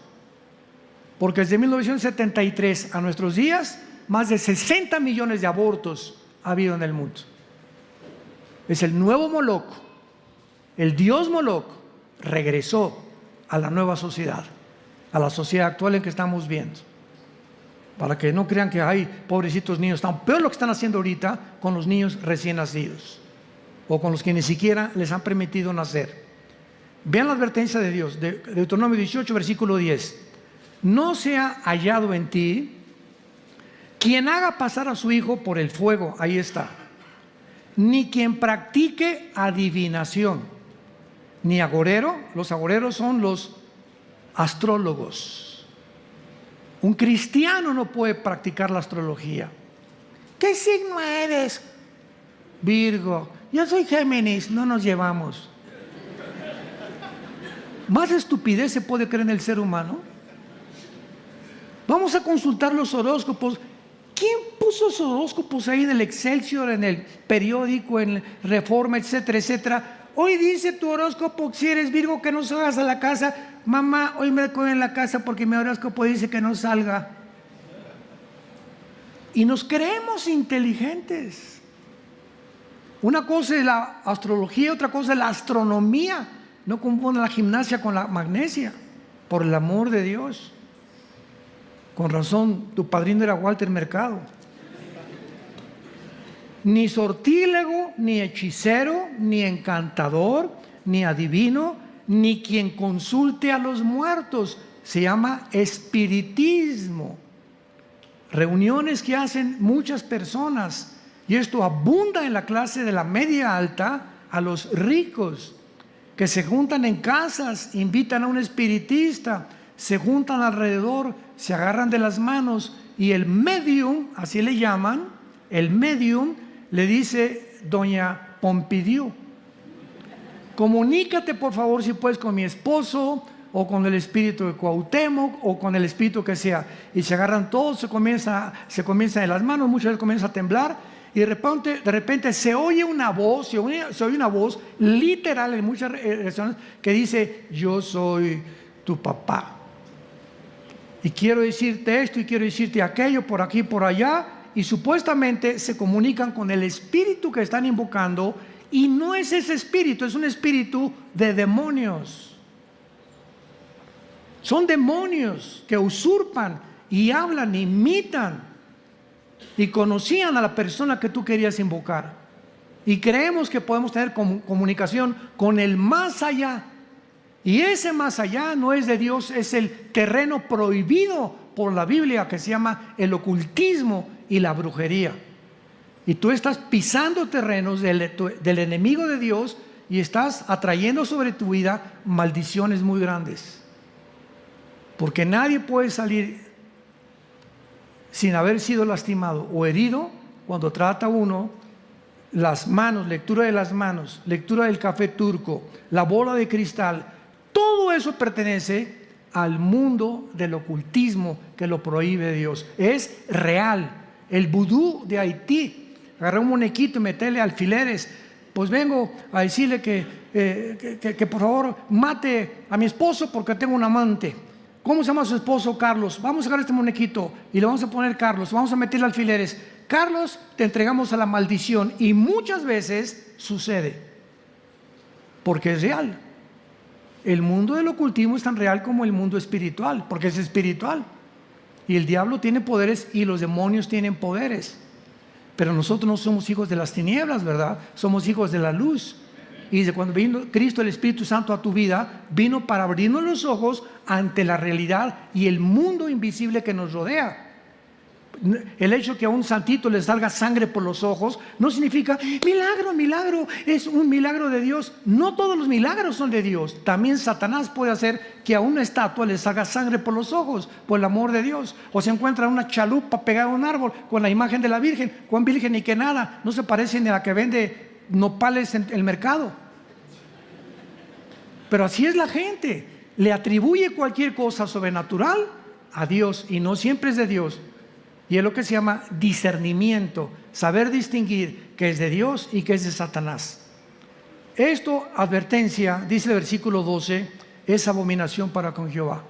A: porque desde 1973 a nuestros días, más de 60 millones de abortos ha habido en el mundo. Es el nuevo Moloch, el dios Moloch regresó a la nueva sociedad, a la sociedad actual en que estamos viendo. Para que no crean que hay pobrecitos niños, están peor lo que están haciendo ahorita con los niños recién nacidos, o con los que ni siquiera les han permitido nacer. Vean la advertencia de Dios, de Deuteronomio 18, versículo 10. No sea hallado en ti quien haga pasar a su hijo por el fuego, ahí está, ni quien practique adivinación, ni agorero. Los agoreros son los astrólogos. Un cristiano no puede practicar la astrología. ¿Qué signo eres? Virgo. Yo soy Géminis. No nos llevamos. ¿Más estupidez se puede creer en el ser humano? Vamos a consultar los horóscopos. ¿Quién puso esos horóscopos ahí en el Excelsior, en el periódico, en Reforma, etcétera, etcétera? Hoy dice tu horóscopo, si eres Virgo, que no salgas a la casa. Mamá, hoy me quedo en la casa porque mi horóscopo dice que no salga. Y nos creemos inteligentes. Una cosa es la astrología, otra cosa es la astronomía. No confundan la gimnasia con la magnesia, por el amor de Dios. Con razón, tu padrino era Walter Mercado. Ni sortílego, ni hechicero, ni encantador, ni adivino, ni quien consulte a los muertos. Se llama espiritismo. Reuniones que hacen muchas personas, y esto abunda en la clase de la media alta, a los ricos, que se juntan en casas, invitan a un espiritista, se juntan alrededor, se agarran de las manos, y el medium, así le llaman, el medium le dice: doña Pompidiu, comunícate por favor si puedes con mi esposo, o con el espíritu de Cuauhtémoc, o con el espíritu que sea. Y se agarran todos, se comienza de las manos, muchas veces comienza a temblar, y de repente se oye una voz, se oye una voz literal en muchas regiones que dice: yo soy tu papá, y quiero decirte esto y quiero decirte aquello, por aquí, por allá. Y supuestamente se comunican con el espíritu que están invocando, y no es ese espíritu, es un espíritu de demonios. Son demonios que usurpan y hablan, imitan, y conocían a la persona que tú querías invocar. Y creemos que podemos tener comunicación con el más allá. Y ese más allá no es de Dios, es el terreno prohibido por la Biblia, que se llama el ocultismo y la brujería. Y tú estás pisando terrenos del enemigo de Dios, y estás atrayendo sobre tu vida maldiciones muy grandes. Porque nadie puede salir sin haber sido lastimado o herido cuando trata uno las manos, lectura de las manos, lectura del café turco, la bola de cristal. Todo eso pertenece al mundo del ocultismo, que lo prohíbe Dios. Es real. El vudú de Haití, agarrar un muñequito y meterle alfileres. Pues vengo a decirle que por favor mate a mi esposo porque tengo un amante. ¿Cómo se llama su esposo? Carlos. Vamos a agarrar este muñequito y le vamos a poner Carlos, vamos a meterle alfileres. Carlos, te entregamos a la maldición. Y muchas veces sucede, porque es real. El mundo del ocultismo es tan real como el mundo espiritual, porque es espiritual. Y el diablo tiene poderes y los demonios tienen poderes. Pero nosotros no somos hijos de las tinieblas, ¿verdad? Somos hijos de la luz. Y desde cuando vino Cristo, el Espíritu Santo, a tu vida, vino para abrirnos los ojos ante la realidad y el mundo invisible que nos rodea. El hecho que a un santito le salga sangre por los ojos no significa milagro, es un milagro de Dios. No todos los milagros son de Dios. También Satanás puede hacer que a una estatua le salga sangre por los ojos, por el amor de Dios. O se encuentra una chalupa pegada a un árbol con la imagen de la Virgen. ¿Cuán virgen ni que nada? No se parece ni a la que vende nopales en el mercado. Pero así es la gente. Le atribuye cualquier cosa sobrenatural a Dios, y no siempre es de Dios. Y es lo que se llama discernimiento, saber distinguir qué es de Dios y qué es de Satanás. Esto, advertencia, dice el versículo 12, es abominación para con Jehová.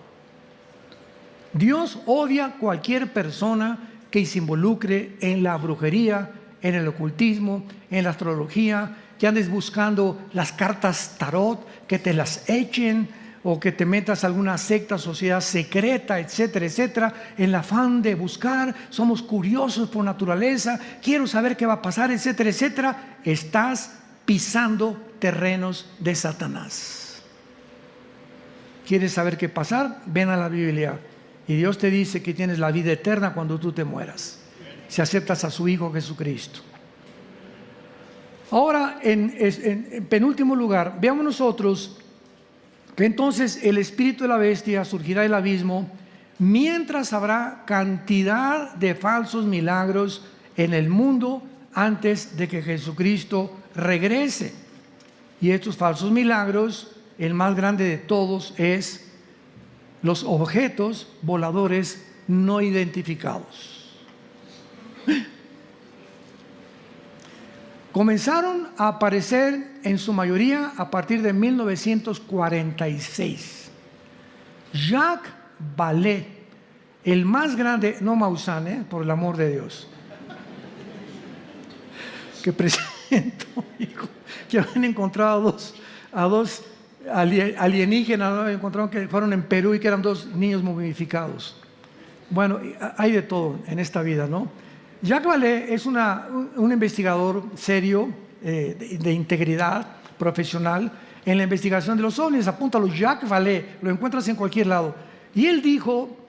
A: Dios odia cualquier persona que se involucre en la brujería, en el ocultismo, en la astrología, que andes buscando las cartas tarot, que te las echen, o que te metas a alguna secta, sociedad secreta, etcétera, etcétera, en el afán de buscar. Somos curiosos por naturaleza, quiero saber qué va a pasar, etcétera, etcétera. Estás pisando terrenos de Satanás. ¿Quieres saber qué pasar? Ven a la Biblia. Y Dios te dice que tienes la vida eterna cuando tú te mueras, si aceptas a su Hijo Jesucristo. Ahora, en penúltimo lugar, veamos nosotros que entonces el espíritu de la bestia surgirá del abismo, mientras habrá cantidad de falsos milagros en el mundo antes de que Jesucristo regrese. Y estos falsos milagros, el más grande de todos es los objetos voladores no identificados. Comenzaron a aparecer en su mayoría a partir de 1946. Jacques Vallée, el más grande, no Maussan, por el amor de Dios, que presentó, que habían encontrado a dos alienígenas, ¿no? Encontraron que fueron en Perú y que eran 2 niños momificados. Bueno, hay de todo en esta vida, ¿no? Jacques Vallée es un investigador serio, de integridad profesional en la investigación de los ovnis. Apúntalo, Jacques Vallée, lo encuentras en cualquier lado. Y él dijo: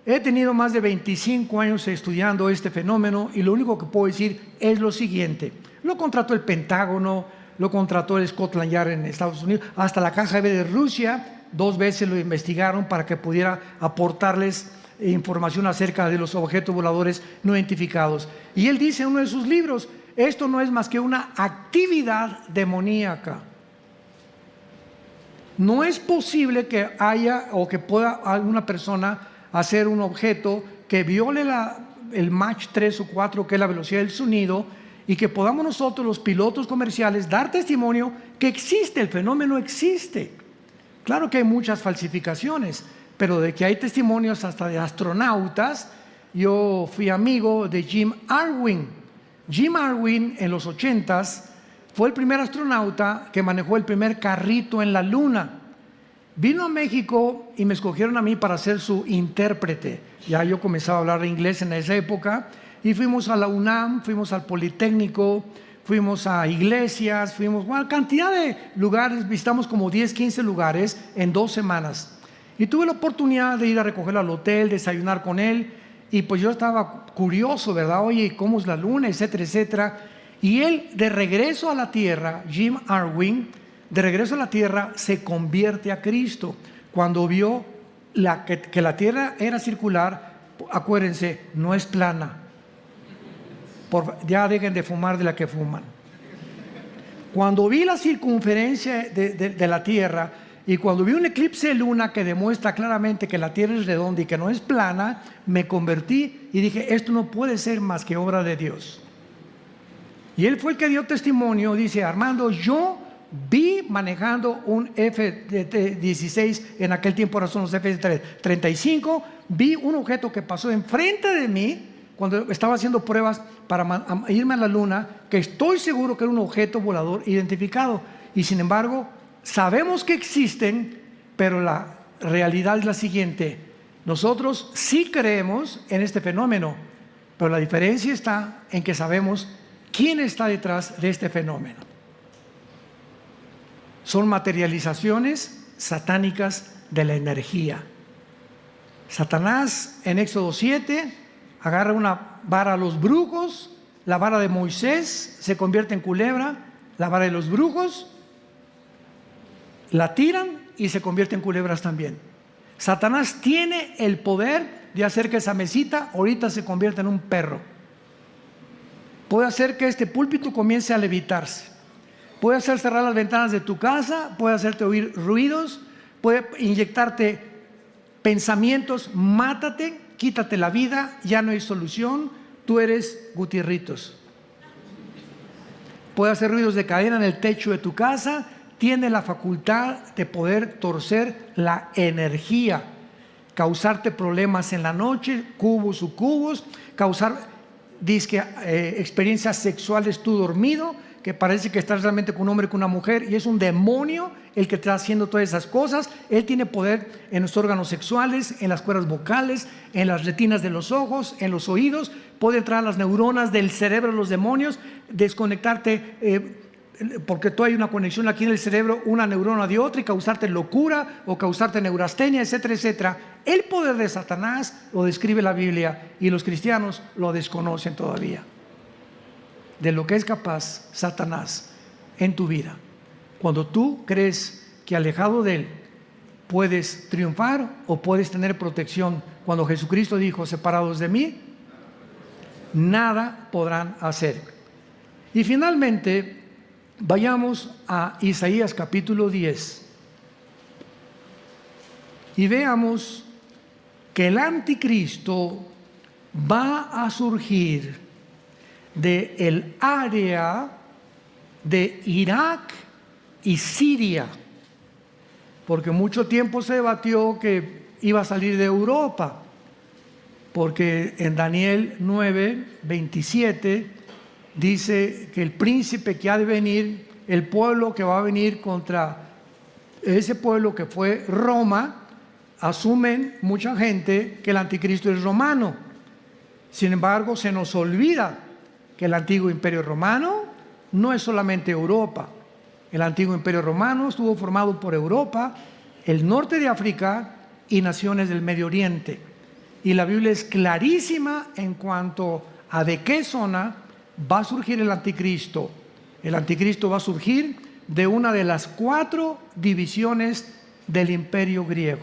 A: he tenido más de 25 años estudiando este fenómeno y lo único que puedo decir es lo siguiente. Lo contrató el Pentágono, lo contrató el Scotland Yard en Estados Unidos, hasta la KGB de Rusia, 2 veces lo investigaron para que pudiera aportarles información acerca de los objetos voladores no identificados. Y él dice en uno de sus libros: esto no es más que una actividad demoníaca. No es posible que haya o que pueda alguna persona hacer un objeto que viole el Mach 3 o 4, que es la velocidad del sonido, y que podamos nosotros, los pilotos comerciales, dar testimonio que existe, el fenómeno existe. Claro que hay muchas falsificaciones, pero de que hay testimonios hasta de astronautas. Yo fui amigo de Jim Irwin. Jim Irwin en los 80s fue el primer astronauta que manejó el primer carrito en la luna. Vino a México y me escogieron a mí para ser su intérprete. Ya yo comenzaba a hablar inglés en esa época y fuimos a la UNAM, fuimos al Politécnico, fuimos a iglesias, fuimos a cantidad de lugares, visitamos como 10, 15 lugares en 2 semanas. Y tuve la oportunidad de ir a recogerlo al hotel, desayunar con él, y pues yo estaba curioso, ¿verdad? Oye, ¿cómo es la luna? Etcétera, etcétera. Y él, de regreso a la tierra, Jim Irwin, de regreso a la tierra, se convierte a Cristo. Cuando vio que la tierra era circular, acuérdense, no es plana. Ya dejen de fumar de la que fuman. Cuando vi la circunferencia de la tierra, y cuando vi un eclipse de luna que demuestra claramente que la tierra es redonda y que no es plana, me convertí y dije: esto no puede ser más que obra de Dios. Y él fue el que dio testimonio. Dice: Armando, yo vi manejando un F-16, en aquel tiempo ahora son los F-35, vi un objeto que pasó enfrente de mí cuando estaba haciendo pruebas para irme a la luna, que estoy seguro que era un objeto volador identificado. Y sin embargo, sabemos que existen, pero la realidad es la siguiente: nosotros sí creemos en este fenómeno, pero la diferencia está en que sabemos quién está detrás de este fenómeno. Son materializaciones satánicas de la energía. Satanás en Éxodo 7 agarra una vara a los brujos, la vara de Moisés se convierte en culebra, la vara de los brujos la tiran y se convierte en culebras también. Satanás tiene el poder de hacer que esa mesita ahorita se convierta en un perro. Puede hacer que este púlpito comience a levitarse. Puede hacer cerrar las ventanas de tu casa, puede hacerte oír ruidos, puede inyectarte pensamientos: mátate, quítate la vida, ya no hay solución, tú eres Gutierritos. puede hacer ruidos de cadena en el techo de tu casa, tiene la facultad de poder torcer la energía, causarte problemas en la noche, cubos, sucubos, causar experiencias sexuales tú dormido, que parece que estás realmente con un hombre, con una mujer, y es un demonio el que está haciendo todas esas cosas. Él tiene poder en los órganos sexuales, en las cuerdas vocales, en las retinas de los ojos, en los oídos, puede entrar a las neuronas del cerebro de los demonios, desconectarte, porque tú hay una conexión aquí en el cerebro, una neurona de otra, y causarte locura o causarte neurastenia, etcétera, etcétera. El poder de Satanás lo describe la Biblia y los cristianos lo desconocen todavía. De lo que es capaz Satanás en tu vida. Cuando tú crees que alejado de él puedes triunfar o puedes tener protección, cuando Jesucristo dijo: separados de mí, nada podrán hacer. Y finalmente, vayamos a Isaías capítulo 10 y veamos que el anticristo va a surgir del área de Irak y Siria, porque mucho tiempo se debatió que iba a salir de Europa, porque en Daniel 9:27 dice que el príncipe que ha de venir, el pueblo que va a venir contra ese pueblo que fue Roma, asumen mucha gente que el anticristo es romano. Sin embargo, se nos olvida que el antiguo imperio romano no es solamente Europa. El antiguo imperio romano estuvo formado por Europa, el norte de África y naciones del Medio Oriente. Y la Biblia es clarísima en cuanto a de qué zona va a surgir el anticristo. El anticristo va a surgir de una de las 4 divisiones del imperio griego.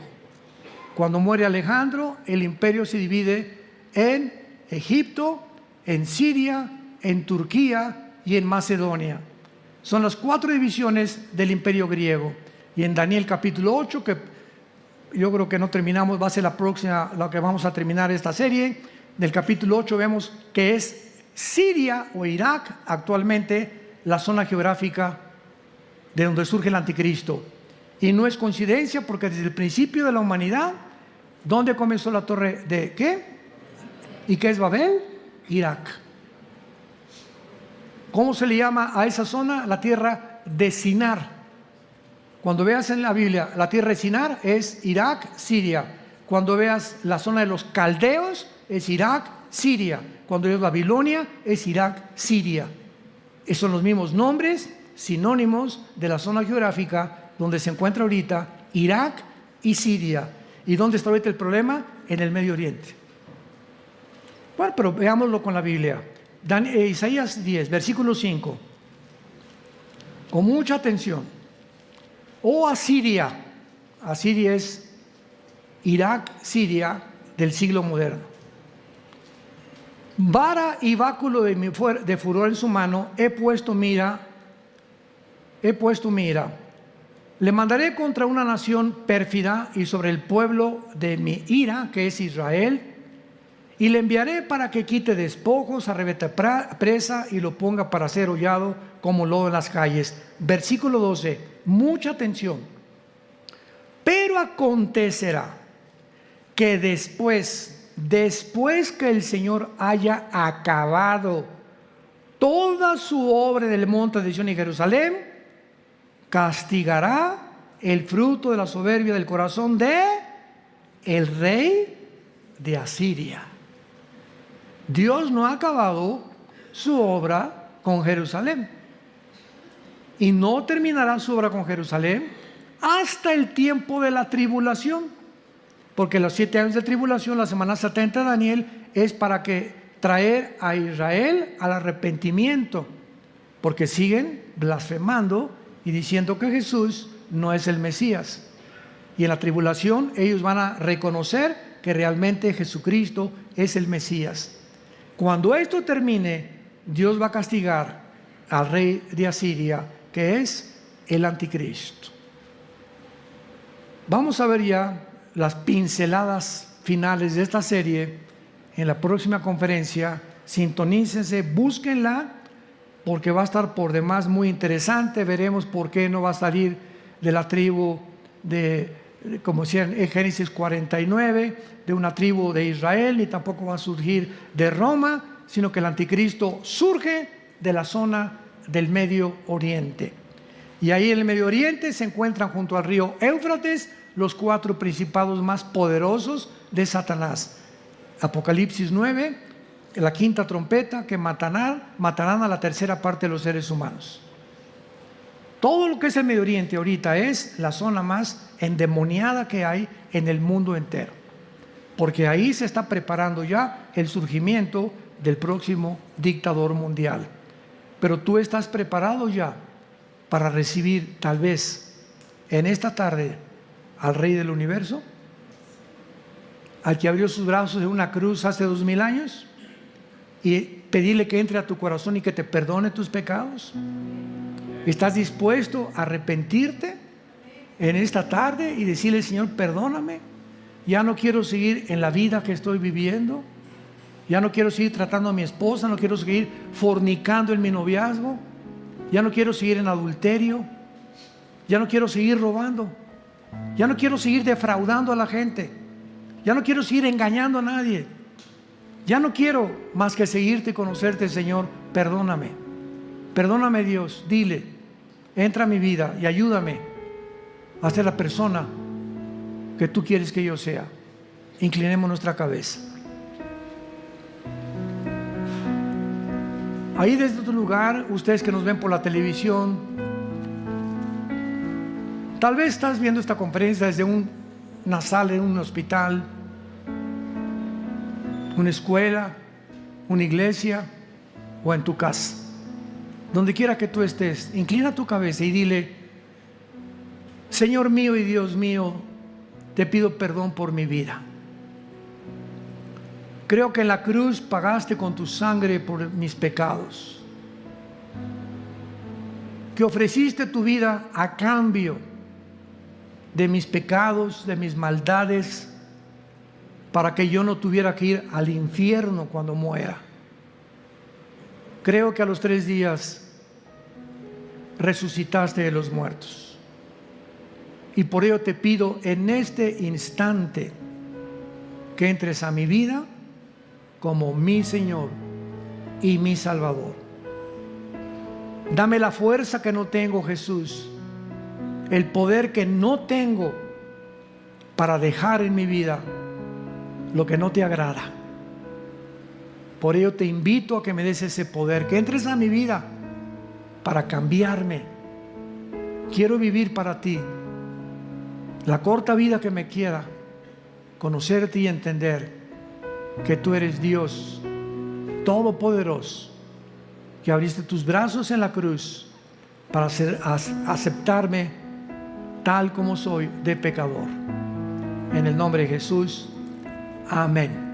A: Cuando muere Alejandro, el imperio se divide en Egipto, en Siria, en Turquía y en Macedonia. Son las 4 divisiones del imperio griego. Y en Daniel capítulo 8, que yo creo que no terminamos, va a ser la próxima, la que vamos a terminar esta serie, del capítulo 8 vemos que es Siria o Irak actualmente la zona geográfica de donde surge el anticristo. Y no es coincidencia, porque desde el principio de la humanidad, ¿dónde comenzó la torre de qué? ¿Y qué es Babel? Irak. ¿Cómo se le llama a esa zona? La tierra de Sinar. Cuando veas en la Biblia la tierra de Sinar es Irak, Siria. Cuando veas la zona de los caldeos es Irak, Siria. Cuando veas Babilonia es Irak, Siria. Esos son los mismos nombres, sinónimos de la zona geográfica donde se encuentra ahorita Irak y Siria. ¿Y dónde está ahorita el problema? En el Medio Oriente. Bueno, pero veámoslo con la Biblia. Isaías 10, versículo 5. Con mucha atención. Oh Asiria. Asiria es Irak, Siria del siglo moderno. Vara y báculo de furor en su mano, he puesto mira. Le mandaré contra una nación pérfida y sobre el pueblo de mi ira, que es Israel, y le enviaré para que quite despojos, arrebate presa y lo ponga para ser hollado como lodo en las calles. Versículo 12, mucha atención. Pero acontecerá que después que el Señor haya acabado toda su obra en el monte de Sión y Jerusalén, castigará el fruto de la soberbia del corazón de el rey de Asiria. Dios no ha acabado su obra con Jerusalén y no terminará su obra con Jerusalén hasta el tiempo de la tribulación, porque los 7 años de tribulación, la semana 70 de Daniel, es para que traer a Israel al arrepentimiento, porque siguen blasfemando y diciendo que Jesús no es el Mesías. Y en la tribulación ellos van a reconocer que realmente Jesucristo es el Mesías. Cuando esto termine, Dios va a castigar al rey de Asiria, que es el anticristo. Vamos a ver ya las pinceladas finales de esta serie en la próxima conferencia. Sintonícense, búsquenla porque va a estar por demás muy interesante. Veremos por qué no va a salir de la tribu como decía en Génesis 49, de una tribu de Israel, ni tampoco va a surgir de Roma, sino que el anticristo surge de la zona del Medio Oriente. Y ahí en el Medio Oriente se encuentran junto al río Éufrates los 4 principados más poderosos de Satanás. Apocalipsis 9, la 5ª trompeta, que matarán a la 3ª parte de los seres humanos. Todo lo que es el Medio Oriente ahorita es la zona más endemoniada que hay en el mundo entero, porque ahí se está preparando ya el surgimiento del próximo dictador mundial. Pero tú estás preparado ya para recibir tal vez en esta tarde al Rey del Universo, al que abrió sus brazos en una cruz hace 2000 años, y pedirle que entre a tu corazón y que te perdone tus pecados. ¿Estás dispuesto a arrepentirte en esta tarde y decirle: Señor, perdóname, ya no quiero seguir en la vida que estoy viviendo, ya no quiero seguir tratando a mi esposa, no quiero seguir fornicando en mi noviazgo, ya no quiero seguir en adulterio, ya no quiero seguir robando, ya no quiero seguir defraudando a la gente, ya no quiero seguir engañando a nadie, ya no quiero más que seguirte y conocerte? Señor, perdóname, perdóname, Dios. Dile: entra a mi vida y ayúdame a ser la persona que tú quieres que yo sea. Inclinemos nuestra cabeza. Ahí desde tu lugar, ustedes que nos ven por la televisión, tal vez estás viendo esta conferencia desde una sala en un hospital, una escuela, una iglesia o en tu casa. Donde quiera que tú estés, inclina tu cabeza y dile: Señor mío y Dios mío, te pido perdón por mi vida. Creo que en la cruz pagaste con tu sangre por mis pecados, que ofreciste tu vida a cambio de mis pecados, de mis maldades, para que yo no tuviera que ir al infierno cuando muera. Creo que a los 3 días resucitaste de los muertos, y por ello te pido en este instante que entres a mi vida como mi Señor y mi Salvador. Dame la fuerza que no tengo, Jesús, el poder que no tengo para dejar en mi vida lo que no te agrada. Por ello te invito a que me des ese poder, que entres a mi vida para cambiarme. Quiero vivir para ti la corta vida que me queda, conocerte y entender que tú eres Dios todopoderoso, que abriste tus brazos en la cruz para aceptarme tal como soy, de pecador. En el nombre de Jesús, amén.